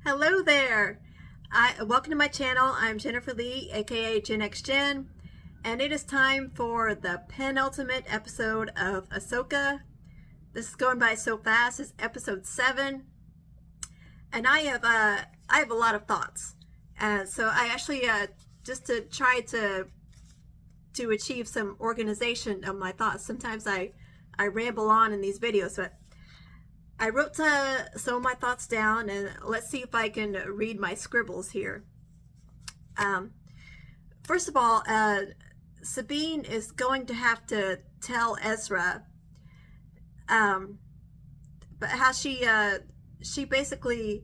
Hello there. Welcome to my channel. I'm Jennifer Lee, aka GenXJen, and it is time for the penultimate episode of Ahsoka. This is going by so fast. It's episode 7, and I have a lot of thoughts. So I actually just to try to achieve some organization of my thoughts. Sometimes I ramble on in these videos, but I wrote some of my thoughts down, and let's see if I can read my scribbles here. First of all, Sabine is going to have to tell Ezra, but how she basically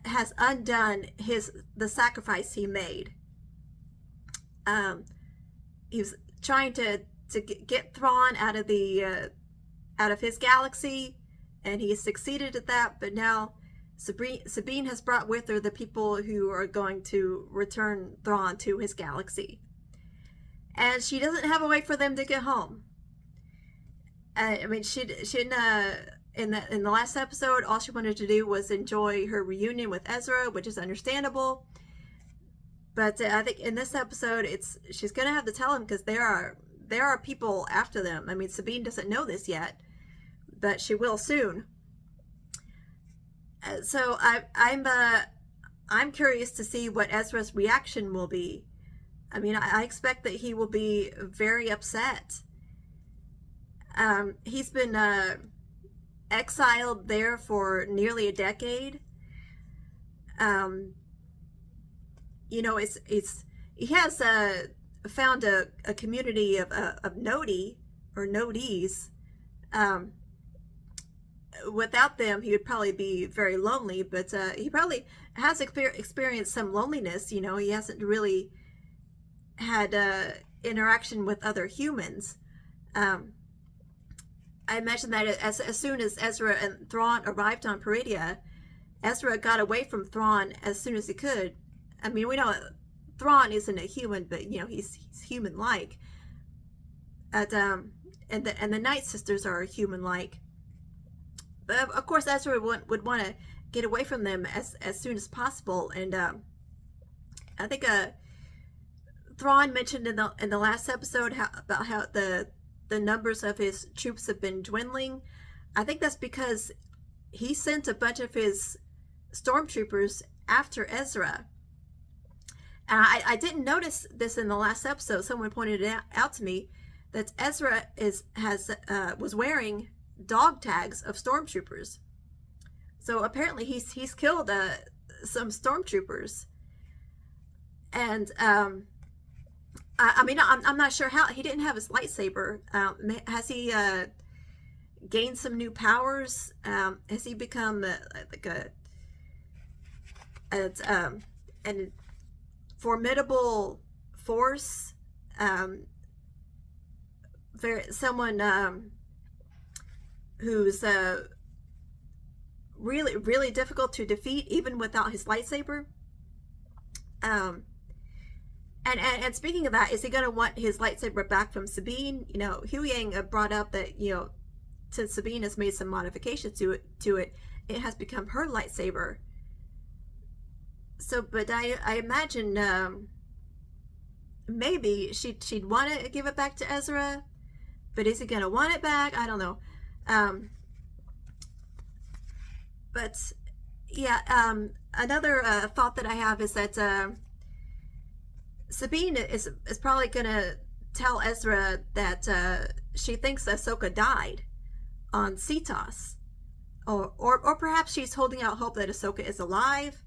has undone the sacrifice he made. He was trying to get Thrawn out of his galaxy, and he succeeded at that, but now Sabine has brought with her the people who are going to return Thrawn to his galaxy, and she doesn't have a way for them to get home. I mean, she didn't, in the last episode, all she wanted to do was enjoy her reunion with Ezra, which is understandable, but I think in this episode she's gonna have to tell him, because there are people after them. I mean, Sabine doesn't know this yet, but she will soon. So I'm curious to see what Ezra's reaction will be. I mean, I expect that he will be very upset. He's been exiled there for nearly a decade. You know, he has found a community of Nodi or Nodies. Without them, he would probably be very lonely, but he probably has experienced some loneliness. You know, he hasn't really had interaction with other humans. I imagine that as soon as Ezra and Thrawn arrived on Peridea, Ezra got away from Thrawn as soon as he could. I mean, we know Thrawn isn't a human, but you know, he's human-like. And the Night Sisters are human-like. But of course, Ezra would want to get away from them as soon as possible. And I think Thrawn mentioned in the last episode about how the numbers of his troops have been dwindling. I think that's because he sent a bunch of his stormtroopers after Ezra. And I didn't notice this in the last episode. Someone pointed it out to me that Ezra was wearing dog tags of stormtroopers. So apparently he's killed some stormtroopers. And I mean, I'm not sure how he didn't have his lightsaber. Has he gained some new powers? Has he become like an formidable force? Someone who's really difficult to defeat even without his lightsaber. And speaking of that, is he going to want his lightsaber back from Sabine? You know, Huyang brought up that, you know, since Sabine has made some modifications to it, it has become her lightsaber. So, but I imagine maybe she'd want to give it back to Ezra, but is he going to want it back? I don't know. But yeah, another thought that I have is that Sabine is probably going to tell Ezra that she thinks Ahsoka died on Cetos, or perhaps she's holding out hope that Ahsoka is alive.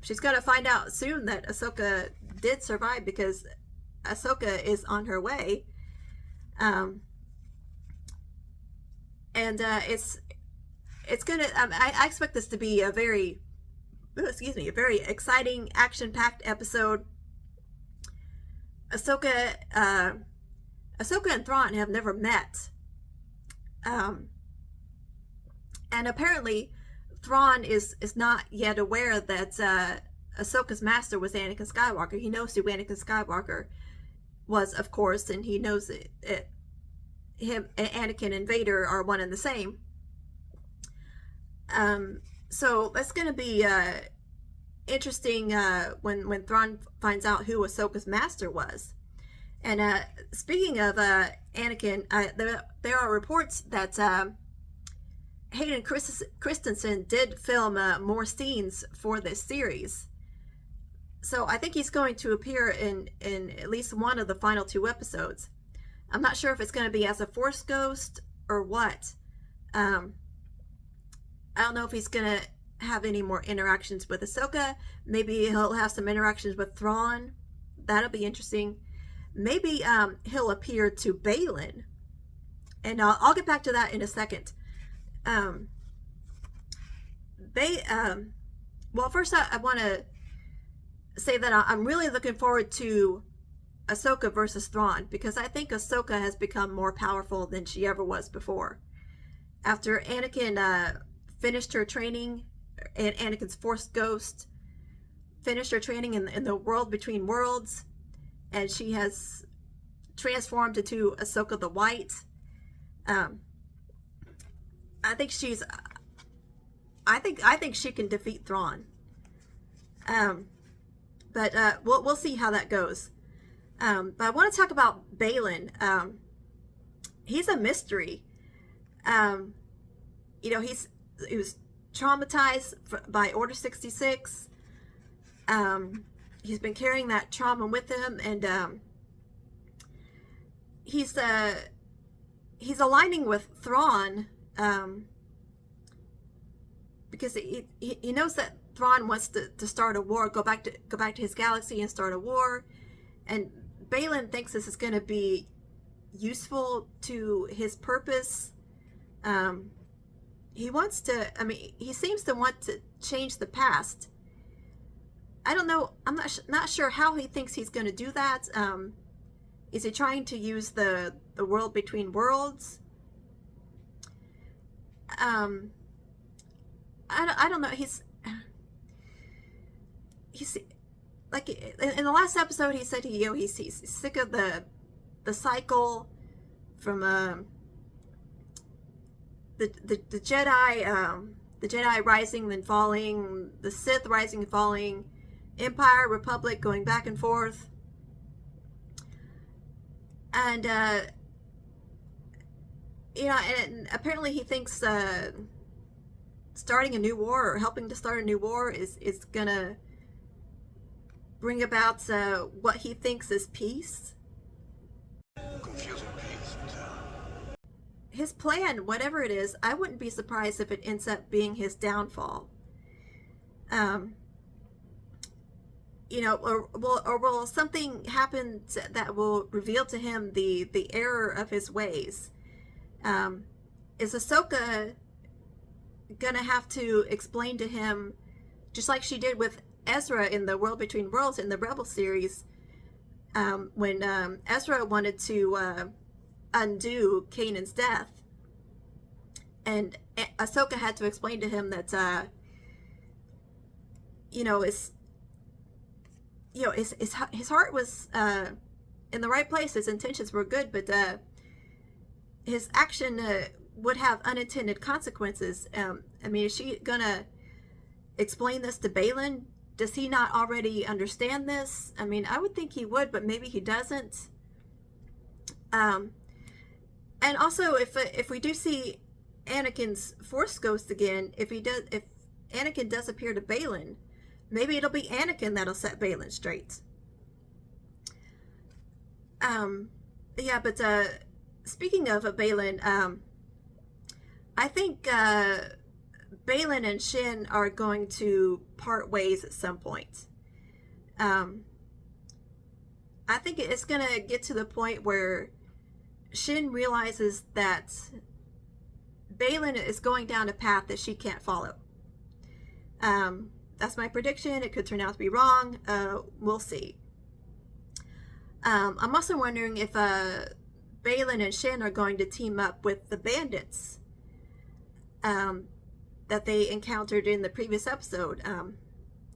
She's going to find out soon that Ahsoka did survive, because Ahsoka is on her way. And it's gonna. I expect this to be a very exciting, action-packed episode. Ahsoka and Thrawn have never met, and apparently Thrawn is not yet aware that Ahsoka's master was Anakin Skywalker. He knows who Anakin Skywalker was, of course, and he knows Anakin and Vader are one and the same. So that's going to be interesting when Thrawn finds out who Ahsoka's master was. And speaking of Anakin, there are reports that Hayden Christensen did film more scenes for this series. So I think he's going to appear in at least one of the final 2 episodes. I'm not sure if it's going to be as a Force ghost or what. I don't know if he's going to have any more interactions with Ahsoka. Maybe he'll have some interactions with Thrawn. That'll be interesting. Maybe he'll appear to Baylan. And I'll get back to that in a second. Well, first I want to say that I'm really looking forward to Ahsoka versus Thrawn, because I think Ahsoka has become more powerful than she ever was before. After Anakin finished her training, and Anakin's Force Ghost finished her training in the world between worlds, and she has transformed into Ahsoka the White. I think she can defeat Thrawn. But we'll see how that goes. But I want to talk about Baylan. He's a mystery. He was traumatized by Order 66. He's been carrying that trauma with him, and he's aligning with Thrawn because he knows that Thrawn wants to start a war, go back to his galaxy and start a war, and Baylan thinks this is going to be useful to his purpose. He wants to. He seems to want to change the past. I don't know. I'm not sure how he thinks he's going to do that. Is he trying to use the world between worlds? I don't know. He's like in the last episode he said he's sick of the cycle from the Jedi rising then falling, the Sith rising and falling, Empire, Republic going back and forth, and and apparently he thinks starting a new war or helping to start a new war is gonna bring about what he thinks is peace. Confusing peace. His plan, whatever it is, I wouldn't be surprised if it ends up being his downfall. Or will something happen that will reveal to him the error of his ways? Is Ahsoka gonna have to explain to him, just like she did with Ezra in the World Between Worlds in the Rebel series, when Ezra wanted to undo Kanan's death, and Ahsoka had to explain to him that his heart was in the right place, his intentions were good, but his action would have unintended consequences. Is she gonna explain this to Baylan? Does he not already understand this? I would think he would, but maybe he doesn't. And also, if we do see Anakin's Force Ghost again, if Anakin does appear to Baylan, maybe it'll be Anakin that'll set Baylan straight. But speaking of Baylan, I think Baylan and Shin are going to part ways at some point. I think it's going to get to the point where Shin realizes that Baylan is going down a path that she can't follow. That's my prediction. It could turn out to be wrong. We'll see. I'm also wondering if Baylan and Shin are going to team up with the bandits that they encountered in the previous episode.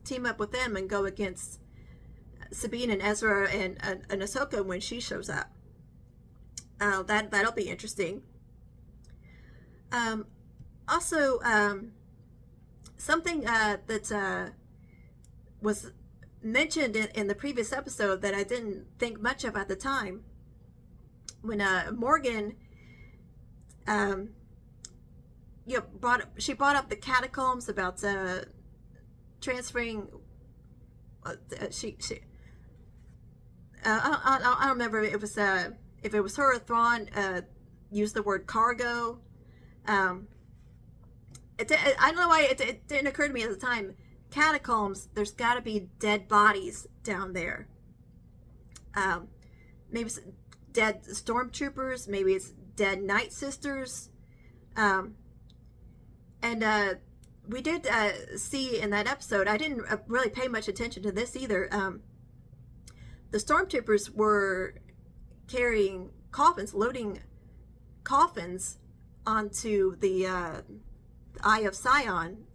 Team up with them and go against Sabine and Ezra and Ahsoka when she shows up. That'll be interesting. Also, something that was mentioned in the previous episode that I didn't think much of at the time, when Morgan, she brought up the catacombs about transferring. She I don't remember if it was her or Thrawn used the word cargo. I don't know why it didn't occur to me at the time. Catacombs, there's got to be dead bodies down there. Maybe it's dead stormtroopers, maybe it's dead Night Sisters. And we did see in that episode, I didn't really pay much attention to this either. The stormtroopers were carrying coffins, loading coffins onto the Eye of Sion.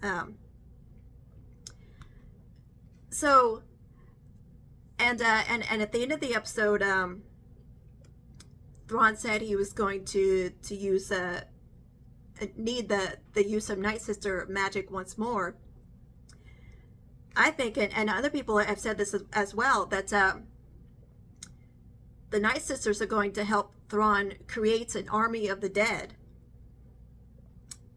So, and at the end of the episode, Thrawn said he was going to use need the use of Night Sister magic once more. I think, and other people have said this as well, that the Night Sisters are going to help Thrawn create an army of the dead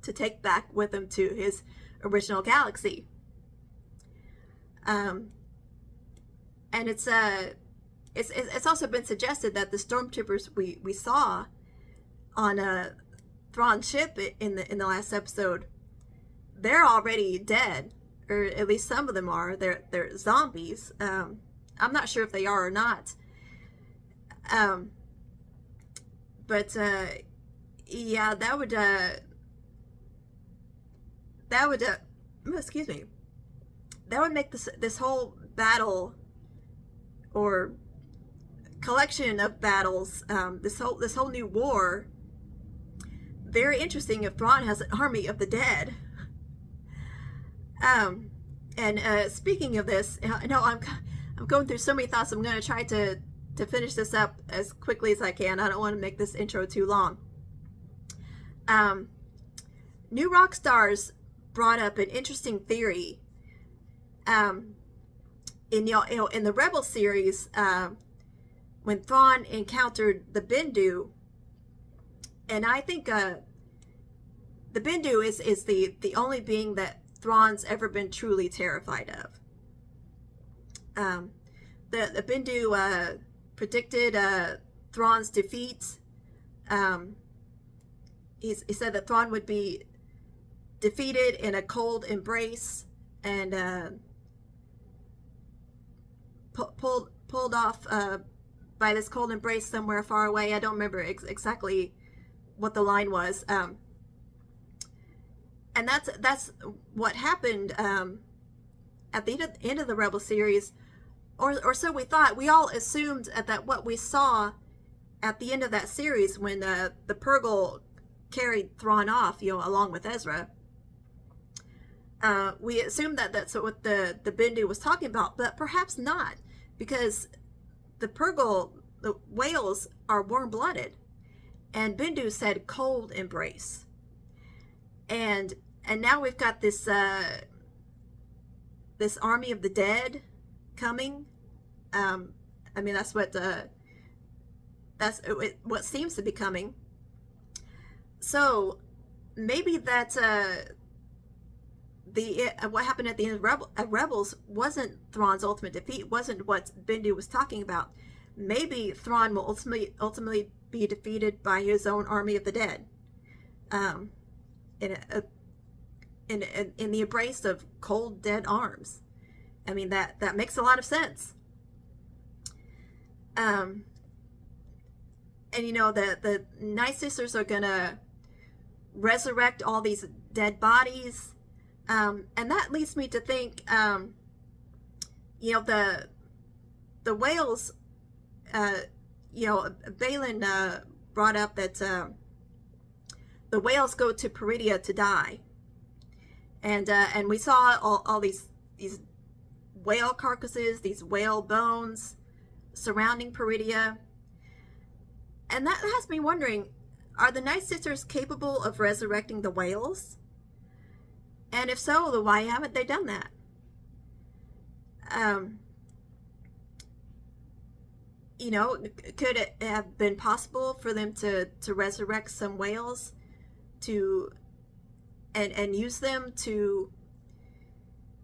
to take back with him to his original galaxy. And it's also been suggested that the stormtroopers we saw on Thrawn's ship in the last episode, they're already dead, or at least some of them are. They're zombies. I'm not sure if they are or not. But yeah, that would excuse me, that would make this whole battle, or collection of battles, this whole new war, very interesting if Thrawn has an army of the dead. And speaking of this, no, I'm going through so many thoughts. I'm going to try to finish this up as quickly as I can. I don't want to make this intro too long. New Rock Stars brought up an interesting theory. In the Rebel series, when Thrawn encountered the Bendu, and I think the Bendu is the only being that Thrawn's ever been truly terrified of. The Bendu predicted Thrawn's defeat. He said that Thrawn would be defeated in a cold embrace, and pulled off by this cold embrace somewhere far away. I don't remember exactly what the line was. And that's what happened at the end of the Rebel series, or so we thought. We all assumed that what we saw at the end of that series, when the Purrgil carried Thrawn off, along with Ezra. We assumed that that's what the Bendu was talking about, but perhaps not, because the Purrgil, the whales, are warm-blooded, and Bendu said cold embrace, and now we've got this this army of the dead coming. I mean, that's what seems to be coming. So maybe that what happened at the end of Rebels wasn't Thrawn's ultimate defeat, wasn't what Bendu was talking about. Maybe Thrawn will ultimately be defeated by his own army of the dead, in the embrace of cold dead arms. I mean, that makes a lot of sense. And the Night Sisters are gonna resurrect all these dead bodies, and that leads me to think, the whales, Balin brought up that the whales go to Peridea to die, and we saw all these whale carcasses, these whale bones surrounding Peridea, and that has me wondering: are the Night Sisters capable of resurrecting the whales? And if so, then why haven't they done that? Um, you know, could it have been possible for them to resurrect some whales to and use them to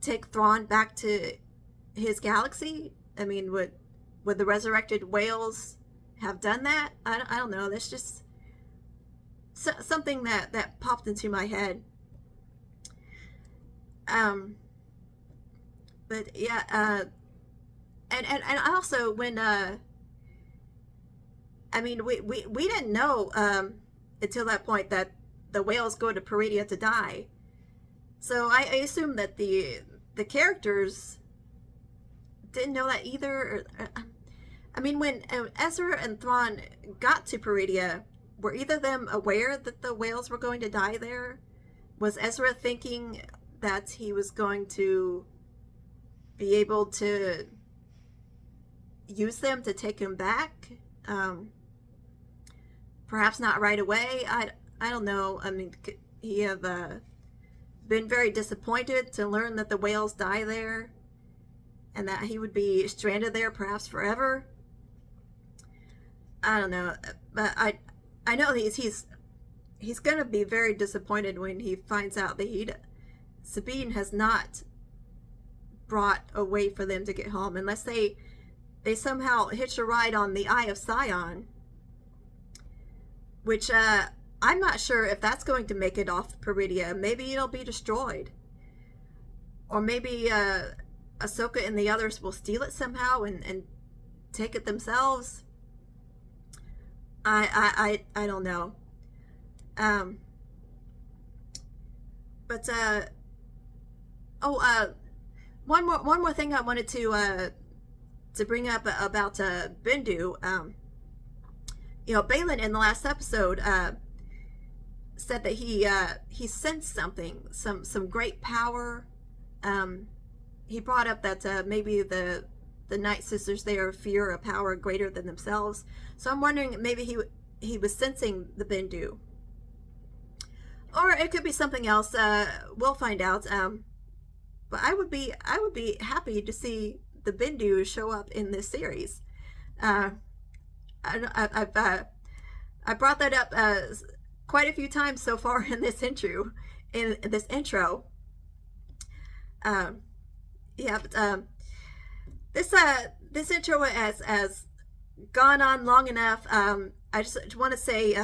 take Thrawn back to his galaxy? I mean, would the resurrected whales have done that? I don't know. That's just something that popped into my head. But yeah, and also when I mean, we didn't know until that point that the whales go to Peridia to die. So I assume that the characters didn't know that either. I mean, when Ezra and Thrawn got to Peridia, were either of them aware that the whales were going to die there? Was Ezra thinking that he was going to be able to use them to take him back? Perhaps not right away. I don't know. I mean, he have been very disappointed to learn that the whales die there, and that he would be stranded there perhaps forever. I don't know, but I know he's going to be very disappointed when he finds out that Sabine has not brought a way for them to get home, unless they somehow hitch a ride on the Eye of Sion, which I'm not sure if that's going to make it off Peridia. Maybe it'll be destroyed, or maybe Ahsoka and the others will steal it somehow and take it themselves. I don't know. But one more thing I wanted to bring up about Bendu. You know, Balin in the last episode said that he sensed something, some great power. He brought up that maybe the Night Sisters there fear a power greater than themselves. So I'm wondering, maybe he was sensing the Bendu, or it could be something else. We'll find out. But I would be happy to see the Bendu show up in this series. I brought that up quite a few times so far in this intro. Yeah, but this intro has gone on long enough. I just want to say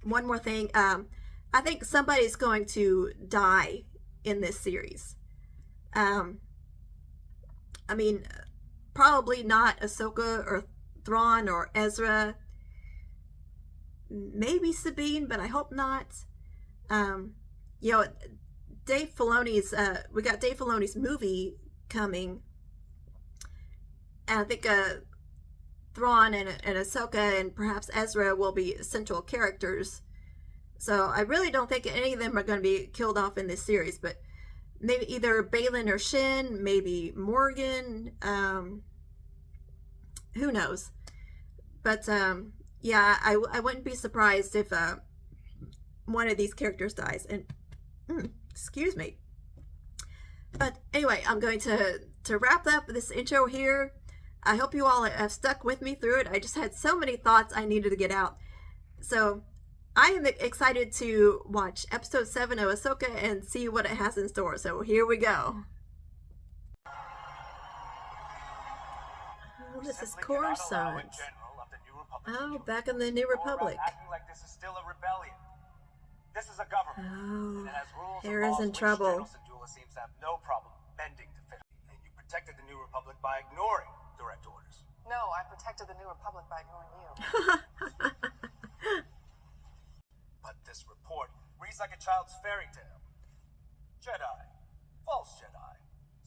one more thing. I think somebody's going to die in this series. I mean, probably not Ahsoka or Thrawn or Ezra. Maybe Sabine, but I hope not. You know, Dave Filoni's we got Dave Filoni's movie coming, and I think Thrawn and Ahsoka and perhaps Ezra will be central characters. So I really don't think any of them are going to be killed off in this series, but maybe either Balin or Shin, maybe Morgan. Who knows? But yeah, I wouldn't be surprised if one of these characters dies. And excuse me. But anyway, I'm going to wrap up this intro here. I hope you all have stuck with me through it. I just had so many thoughts I needed to get out. So I am excited to watch episode 7 of Ahsoka and see what it has in store. So here we go. Oh, this is Coruscant. Oh, back in the New Republic. This is a government. Oh, Hera's in trouble. Seems to have no problem bending to fit. And you protected the New Republic by ignoring direct orders. No, I protected the New Republic by ignoring you. But this report reads like a child's fairy tale. Jedi, false Jedi,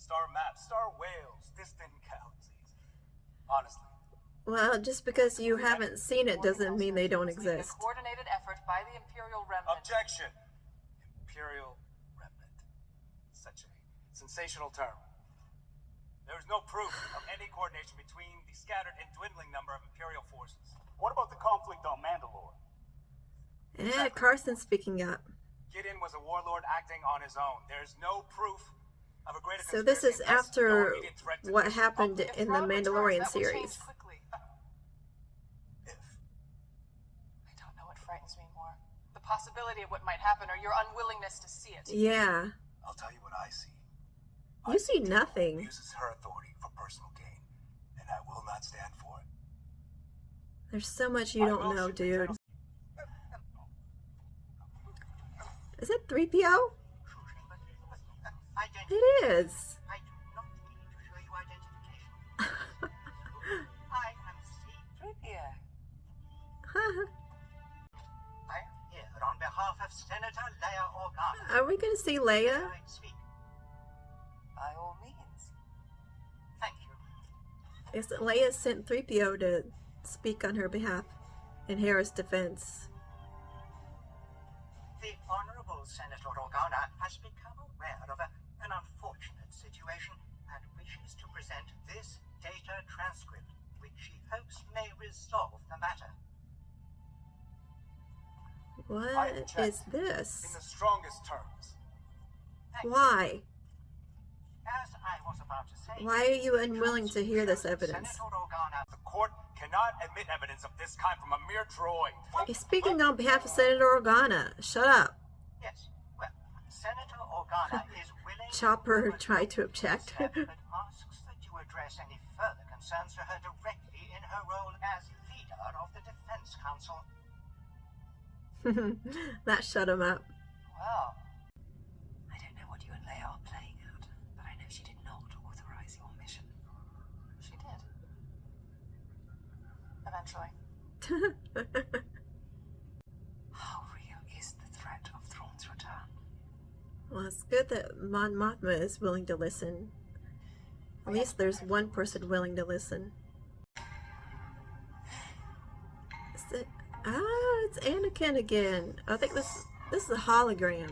star maps, star whales, distant galaxies. Honestly. Well, just because you haven't seen it doesn't mean they don't exist. A coordinated effort by the Imperial Remnant. Objection! Imperial Remnant. Such a sensational term. There is no proof of any coordination between the scattered and dwindling number of Imperial forces. What about the conflict on Mandalore? Carson's speaking up. Gideon was a warlord acting on his own. There's no proof of a greater So this is conspiracy, and thus no after immediate threat to what the happened Republic. in the Thrawn returns, Mandalorian that will change series. quickly. If I don't know what frightens me more. The possibility of what might happen or your unwillingness to see it. Yeah. I'll tell you what I see. You see nothing. Uses her authority for personal gain, and I will not stand for it. There's so much you don't know, dude. Is it 3PO? It is. I do not need to show you identification. I am C-3PO. I am here on behalf of Senator Leia Organa. Are we gonna see Leia? May I speak? By all means. Thank you. Yes, Leia sent 3PO to speak on her behalf in Hera's defense. The Honorable Senator Organa has become aware of an unfortunate situation and wishes to present this data transcript, which she hopes may resolve the matter. What object. is In this? the strongest terms. Why? As I was about to say, Why are you unwilling to hear this evidence? Senator Organa, The court cannot admit evidence of this kind from a mere droid. He's speaking on behalf of Senator Organa. Shut up. yes, well, Senator Organa is willing Chopper tried to object. but asks that you address any further concerns to her directly in her role as leader of the Defense Council. That shut him up. Well, I don't know what you and Leia are playing at, but I know she did not authorize your mission. She did. Eventually. How real is the threat of Thrawn's return? Well, it's good that Mon Mothma is willing to listen. At least there's one person willing to listen. Is it? Ah, it's Anakin again. I think this is a hologram.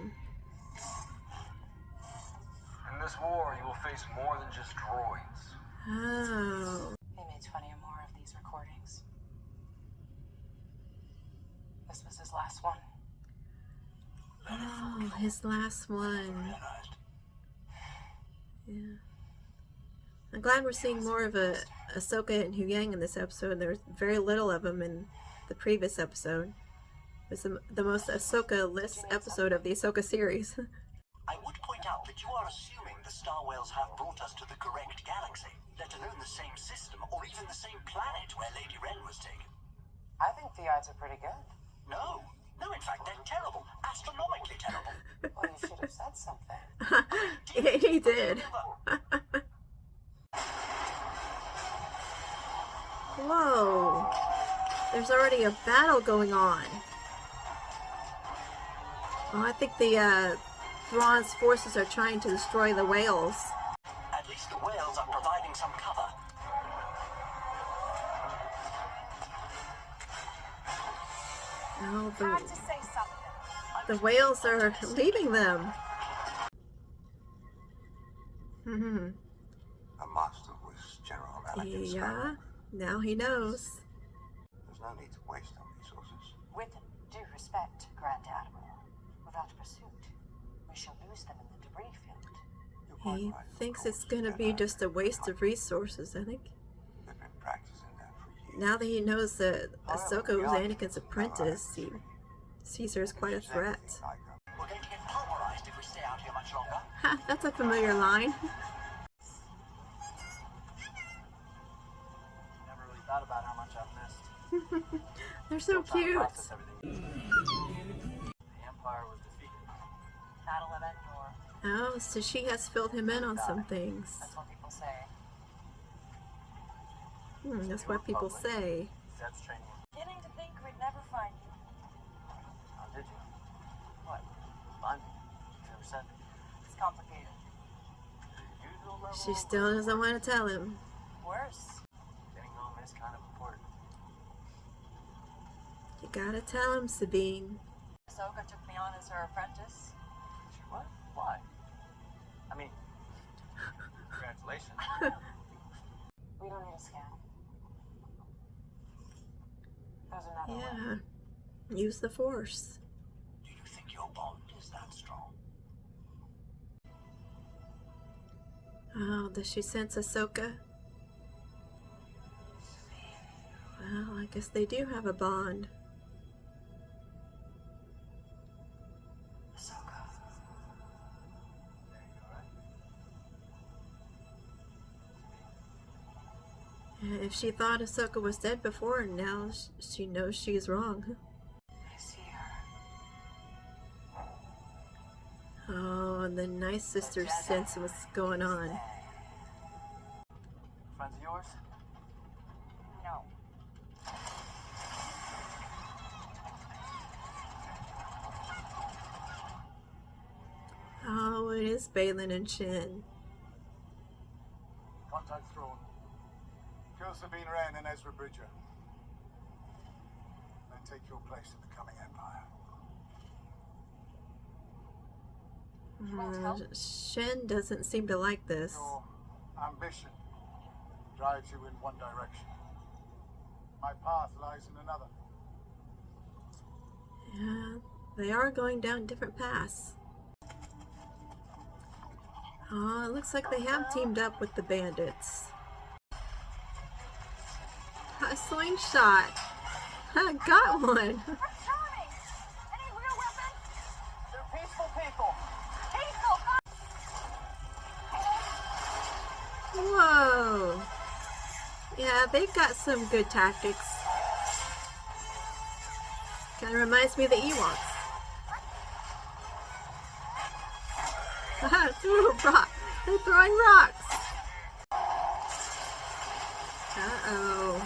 In this war, you will face more than just droids. Oh. He made 20 or more of these recordings. This was his last one. Oh, his last one. Yeah. I'm glad we're seeing more of Ahsoka and Huyang in this episode. There's very little of them in the previous episode. It was the most Ahsoka-less episode of the Ahsoka series. I would point out that you are assuming the star whales have brought us to the correct galaxy, let alone the same system or even the same planet where Lady Wren was taken. I think the odds are pretty good. No, in fact, they're terrible, astronomically terrible. Well, you should have said something. He did. Whoa. There's already a battle going on. Oh, I think the Thrawn's forces are trying to destroy the whales. At least the whales are providing some cover. Oh, Had to say something. the whales are leaving them. Hmm. A master was General Anakin Yeah, Skywalker. now he knows. There's no need to waste our resources. With due respect, Grand Admiral, without pursuit, we shall lose them in the debris field. You're quite He right, of thinks course, it's gonna be Jedi. just a waste of resources, I think. They've been practicing that for years. Now that he knows that Ahsoka was Anakin's apprentice, he sees her as quite a threat. We're going to get pulverized if we stay out here much longer. Ha, that's a familiar line. Never really thought about how much I've missed. They're so cute. Process everything. The Empire was defeated. Battle of Endor. Oh, so she has filled him in on some things. That's what people say. That's what people say. Zed's training. Beginning to think we'd never find you. How did you? What? Find me. Never said. It's complicated. The usual level. She still doesn't want to tell him. Worse. Getting home is kind of important. You gotta tell him, Sabine. Ahsoka took me on as her apprentice. What? Why? I mean, congratulations. We don't need a scan. There's another way. Yeah. Use the Force. Do you think your bond is Oh, does she sense Ahsoka? Well, I guess they do have a bond. Ahsoka. If she thought Ahsoka was dead before, now she knows she's wrong. I see her. Oh, and the nice sister sense what's going on. Friends of yours? No. Oh, it is Balin and Shin. Contact Thrawn. Kill Sabine Wren and Ezra Bridger. Then take your place in the coming Empire. Shin doesn't seem to like this. Your ambition drives you in one direction. My path lies in another. Yeah, they are going down different paths. Oh, it looks like they have teamed up with the bandits. A slingshot. I got one. Any real weapons? They're peaceful people. Whoa. Yeah, they've got some good tactics. Kind of reminds me of the Ewoks. They're throwing rocks. Uh-oh.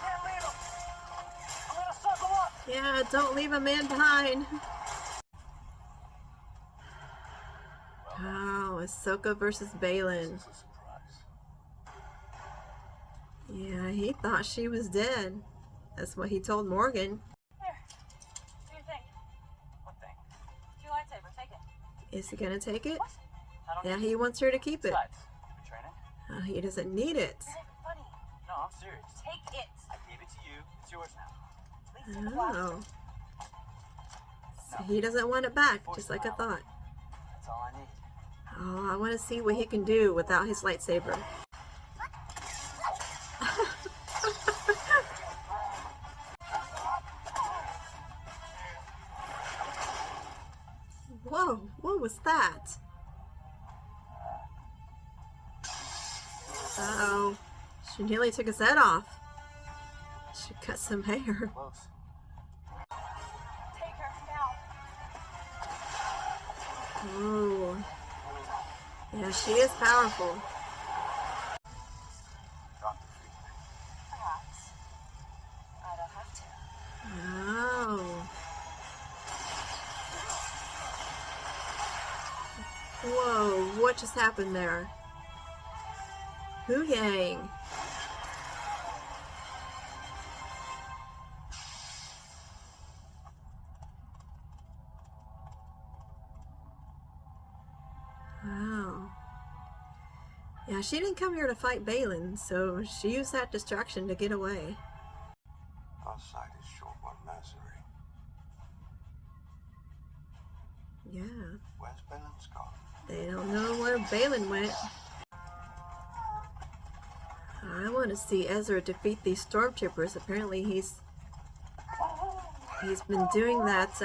Can't leave them. I'm gonna suckle up. Yeah, don't leave a man behind. Oh, Ahsoka versus Balin. It's a surprise. Yeah, he thought she was dead. That's what he told Morgan. Here. Do your thing. What thing? Do your lightsaber. Take it. Is he gonna take it? I don't Yeah, need he wants her to keep it. Besides, you've been training? He doesn't need it. You're having funny. No, I'm serious. Take it. I gave it to you. It's yours now. Please take the blaster. Oh. So he doesn't want it back, just like I thought. That's all I need. Oh, I want to see what he can do without his lightsaber. Whoa, what was that? Uh-oh. She nearly took his head off. She cut some hair. Close. Take her now. Ooh. Yeah, she is powerful. Can't defeat me. Perhaps. I don't have to. Oh. Whoa, what just happened there? Hu Yang. Wow. Yeah, she didn't come here to fight Balin, so she used that distraction to get away. Our side is short one mercenary. Yeah. Where's Balin's gone? They don't know where Balin went. I want to see Ezra defeat these stormtroopers. Apparently he's been doing that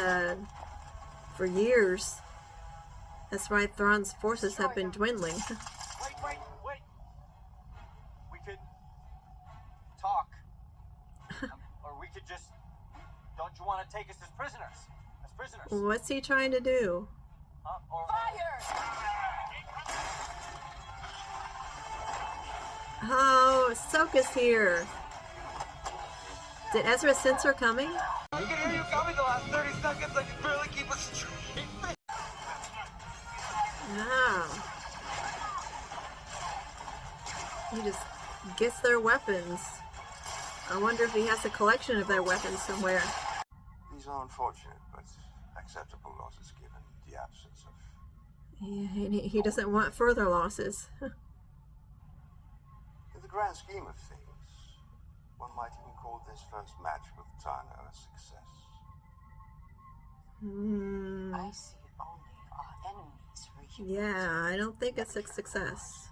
for years. That's why Thrawn's forces have been dwindling. Wait. We could talk. Or we could just... Don't you want to take us as prisoners? As prisoners? What's he trying to do? Or... Oh, Ahsoka's here. Did Ezra sense her coming? I can hear you coming the last 30 seconds. I can barely keep a straight face. Wow. He just gets their weapons. I wonder if he has a collection of their weapons somewhere. These are unfortunate, but acceptable losses given the absence of... Yeah, he doesn't want further losses. In the grand scheme of things, one might even call this first match with Tana a success. I see only our enemies reaching. Yeah, I don't think it's a success.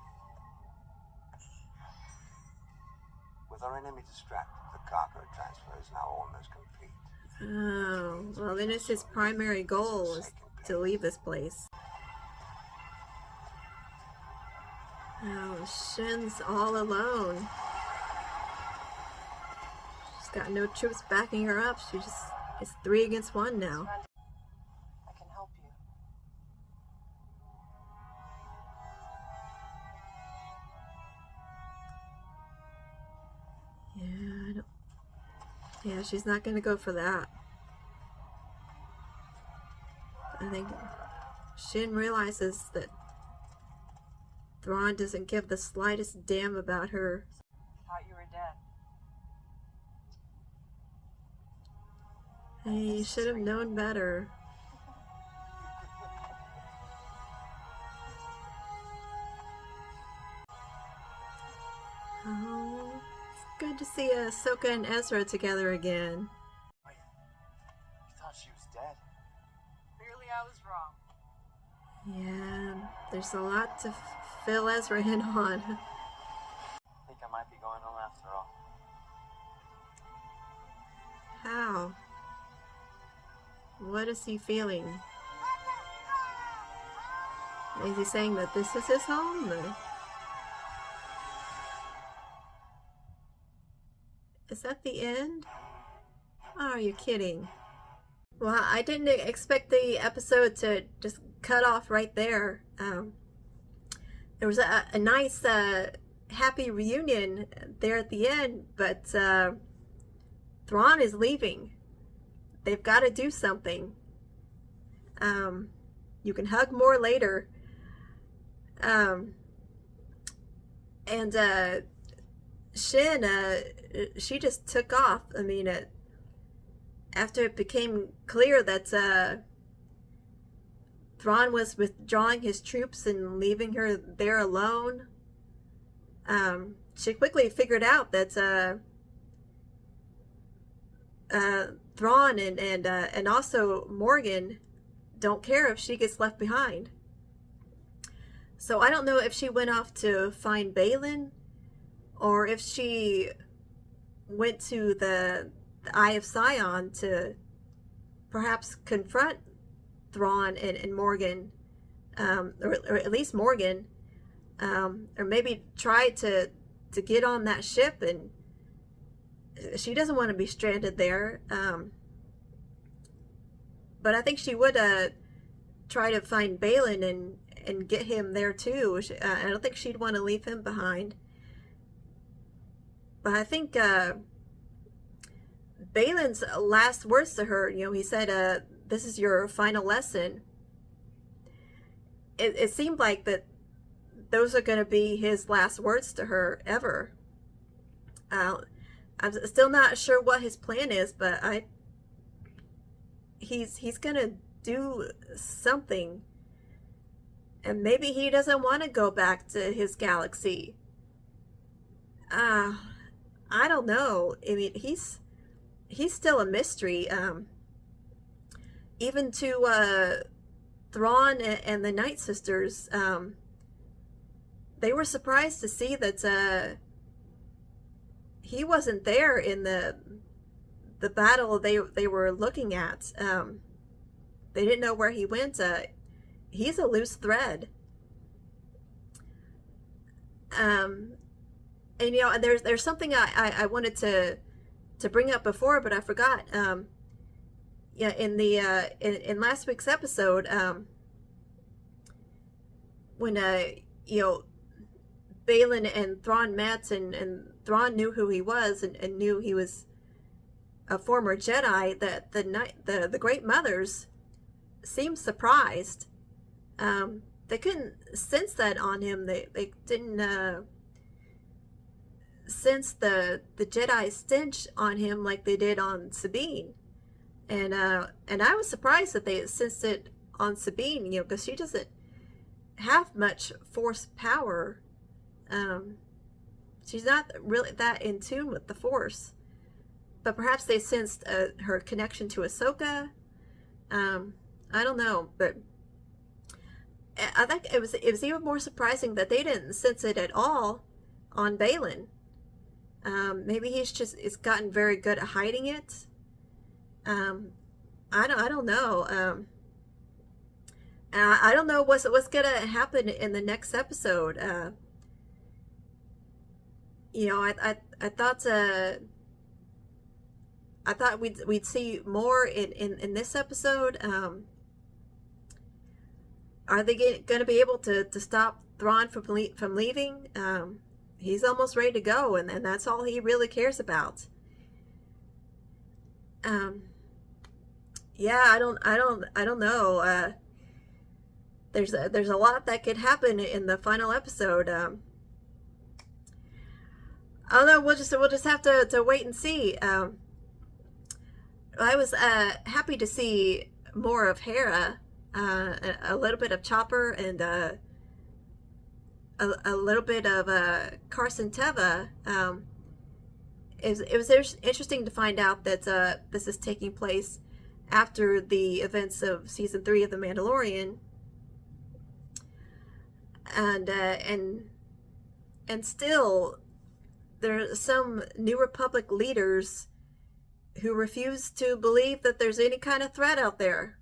With our enemy distracted, the cargo transfer is now almost complete. Oh, well then it's his primary goal is to leave this place. Oh, Shin's all alone. She's got no troops backing her up. She just is 3 against 1 now. I can help you. Yeah, I don't... Yeah, she's not gonna go for that. I think Shin realizes that Thrawn doesn't give the slightest damn about her. Thought you were dead. Hey, you should have known better. Oh, it's good to see Ahsoka and Ezra together again. Wait, you thought she was dead? Clearly I was wrong. Yeah, there's a lot to fill Ezra in on. I think I might be going home after all. How? What is he feeling? Is he saying that this is his home? Or... Is that the end? Oh, are you kidding? Well, I didn't expect the episode to just cut off right there. There was a nice, happy reunion there at the end, but Thrawn is leaving. They've got to do something. You can hug more later. And Shin, she just took off. I mean, after it became clear that Thrawn was withdrawing his troops and leaving her there alone, she quickly figured out that Thrawn and also Morgan don't care if she gets left behind. So I don't know if she went off to find Baylan, or if she went to the Eye of Sion to perhaps confront Thrawn and Morgan, or at least Morgan, or maybe try to get on that ship. And she doesn't want to be stranded there, but I think she would try to find Baylan and get him there too. I don't think she'd want to leave him behind. But I think Baylan's last words to her, he said, this is your final lesson. It seemed like that those are going to be his last words to her ever. I'm still not sure what his plan is, but he's going to do something. And maybe he doesn't want to go back to his galaxy. I don't know. I mean, he's still a mystery. Even to Thrawn and the Night Sisters, they were surprised to see that he wasn't there in the battle they were looking at. They didn't know where he went. He's a loose thread. And there's something I wanted to bring up before, but I forgot. Yeah, in the in last week's episode, when Baylan and Thrawn met, and Thrawn knew who he was and knew he was a former Jedi, that the Great Mothers seemed surprised. They couldn't sense that on him. They didn't sense the Jedi stench on him like they did on Sabine. And I was surprised that they sensed it on Sabine, because she doesn't have much Force power. She's not really that in tune with the Force. But perhaps they sensed her connection to Ahsoka. I I don't know, but I think it was even more surprising that they didn't sense it at all on Balin. Maybe it's gotten very good at hiding it. I don't know. I don't know what's gonna happen in the next episode. You know, I thought we'd see more in this episode. Are they going to be able to stop Thrawn from leaving? He's almost ready to go, and that's all he really cares about. Yeah, I don't know. There's a lot that could happen in the final episode. I don't know. We'll just have to wait and see. I was happy to see more of Hera, a little bit of Chopper, and a little bit of Carson Teva. It was interesting to find out that this is taking place after the events of season 3 of The Mandalorian, and still there are some New Republic leaders who refuse to believe that there's any kind of threat out there.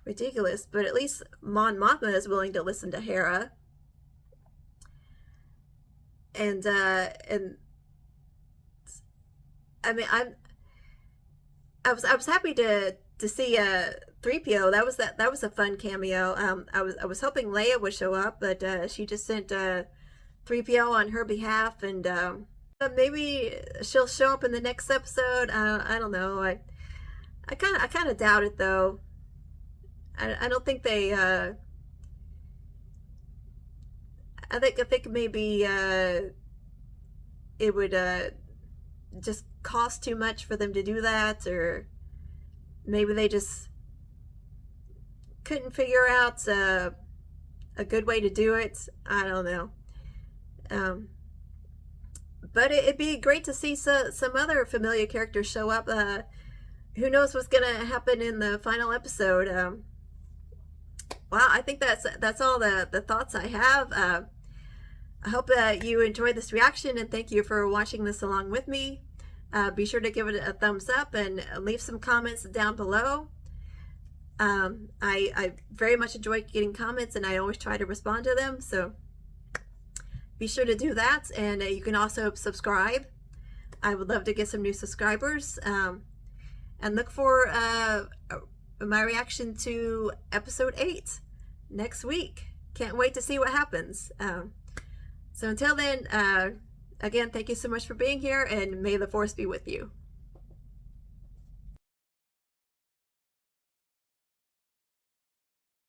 Ridiculous, but at least Mon Mothma is willing to listen to Hera. And I mean, I was happy to see 3PO. That was a fun cameo. I was hoping Leia would show up, but she just sent 3PO on her behalf, and maybe she'll show up in the next episode. I don't know. I kind of doubt it, though. I don't think they. I think maybe it would just cost too much for them to do that, or maybe they just couldn't figure out a good way to do it. I don't know. But it'd be great to see some other familiar characters show up. Who knows what's gonna happen in the final episode? Well, I think that's all the thoughts I have. I hope you enjoyed this reaction, and thank you for watching this along with me. Be sure to give it a thumbs up and leave some comments down below. I very much enjoy getting comments, and I always try to respond to them, so be sure to do that. And you can also subscribe. I would love to get some new subscribers. And look for my reaction to episode 8 next week. Can't wait to see what happens. So until then, again, thank you so much for being here, and may the Force be with you.